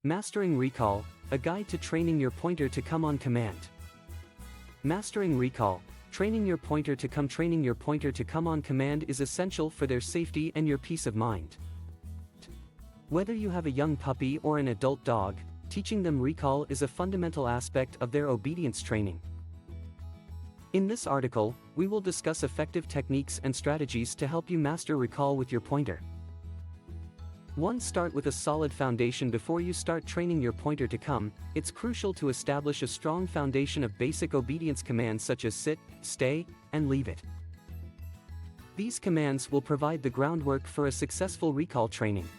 Mastering Recall, a guide to training your pointer to come on command. Mastering Recall, training your pointer to come on command is essential for their safety and your peace of mind. Whether you have a young puppy or an adult dog, teaching them recall is a fundamental aspect of their obedience training. In this article, we will discuss effective techniques and strategies to help you master recall with your pointer. 1. Start with a solid foundation. Before you start training your pointer to come, it's crucial to establish a strong foundation of basic obedience commands such as sit, stay, and leave it. These commands will provide the groundwork for a successful recall training.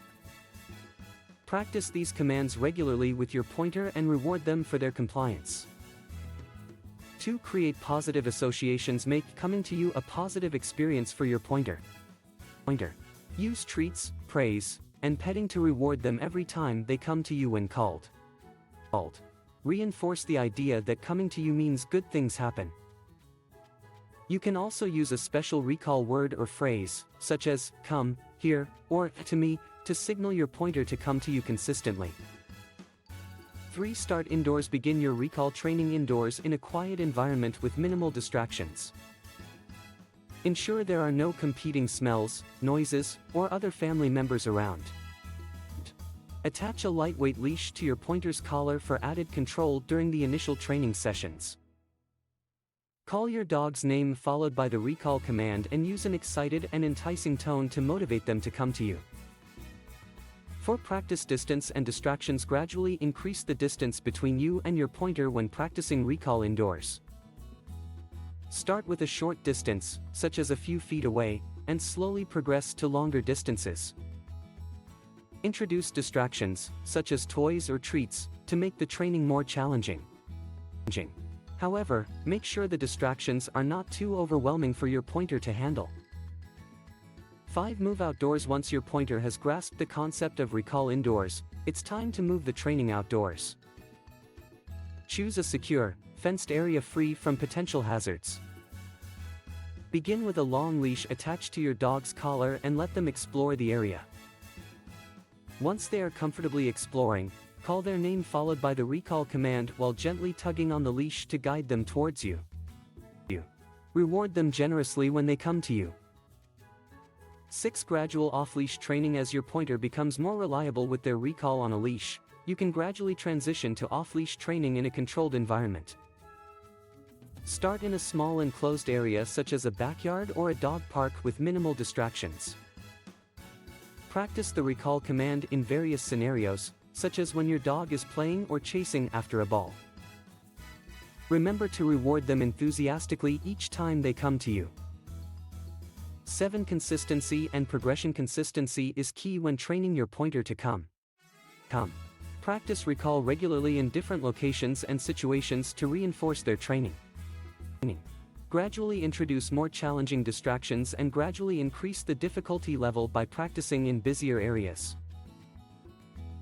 Practice these commands regularly with your pointer and reward them for their compliance. 2. Create positive associations. Make coming to you a positive experience for your pointer. Use treats, praise, and petting to reward them every time they come to you when called. Reinforce the idea that coming to you means good things happen. You can also use a special recall word or phrase, such as, come, here, or, to me, to signal your pointer to come to you consistently. 3. Start indoors. Begin your recall training indoors in a quiet environment with minimal distractions. Ensure there are no competing smells, noises, or other family members around. Attach a lightweight leash to your pointer's collar for added control during the initial training sessions. Call your dog's name followed by the recall command and use an excited and enticing tone to motivate them to come to you. For practice distance and distractions, gradually increase the distance between you and your pointer when practicing recall indoors. Start with a short distance, such as a few feet away, and slowly progress to longer distances. Introduce distractions, such as toys or treats, to make the training more challenging. However, make sure the distractions are not too overwhelming for your pointer to handle. 5. Move outdoors. Once your pointer has grasped the concept of recall indoors, it's time to move the training outdoors. Choose a secure, fenced area free from potential hazards. Begin with a long leash attached to your dog's collar and let them explore the area. Once they are comfortably exploring, call their name followed by the recall command while gently tugging on the leash to guide them towards you. Reward them generously when they come to you. 6. Gradual off-leash training. As your pointer becomes more reliable with their recall on a leash, you can gradually transition to off-leash training in a controlled environment. Start in a small enclosed area such as a backyard or a dog park with minimal distractions. Practice the recall command in various scenarios, such as when your dog is playing or chasing after a ball. Remember to reward them enthusiastically each time they come to you. 7. Consistency and progression. Consistency is key when training your pointer to come. Practice recall regularly in different locations and situations to reinforce their training. Gradually introduce more challenging distractions and gradually increase the difficulty level by practicing in busier areas.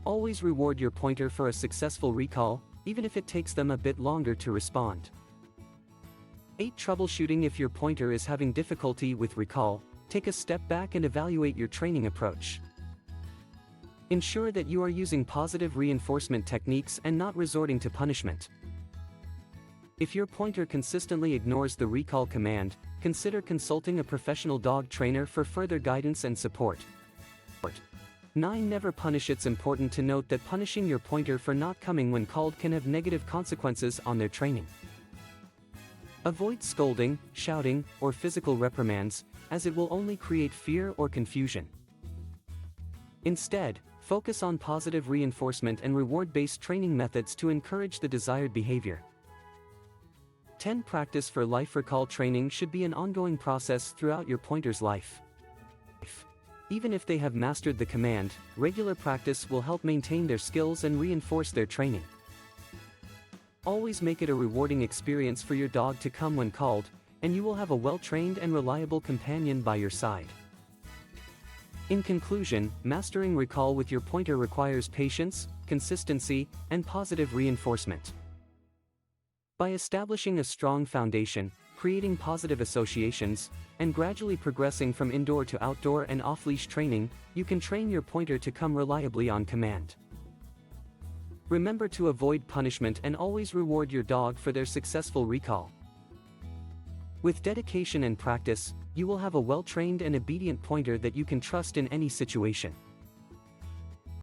Always reward your pointer for a successful recall, even if it takes them a bit longer to respond. 8. Troubleshooting. If your pointer is having difficulty with recall, take a step back and evaluate your training approach. Ensure that you are using positive reinforcement techniques and not resorting to punishment. If your pointer consistently ignores the recall command, consider consulting a professional dog trainer for further guidance and support. 9. Never punish. It's important to note that punishing your pointer for not coming when called can have negative consequences on their training. Avoid scolding, shouting, or physical reprimands, as it will only create fear or confusion. Instead, focus on positive reinforcement and reward-based training methods to encourage the desired behavior. 10. Practice for life. Recall training should be an ongoing process throughout your pointer's life. Even if they have mastered the command, regular practice will help maintain their skills and reinforce their training. Always make it a rewarding experience for your dog to come when called, and you will have a well-trained and reliable companion by your side. In conclusion, mastering recall with your pointer requires patience, consistency, and positive reinforcement. By establishing a strong foundation, creating positive associations, and gradually progressing from indoor to outdoor and off-leash training, you can train your pointer to come reliably on command. Remember to avoid punishment and always reward your dog for their successful recall. With dedication and practice, you will have a well-trained and obedient pointer that you can trust in any situation.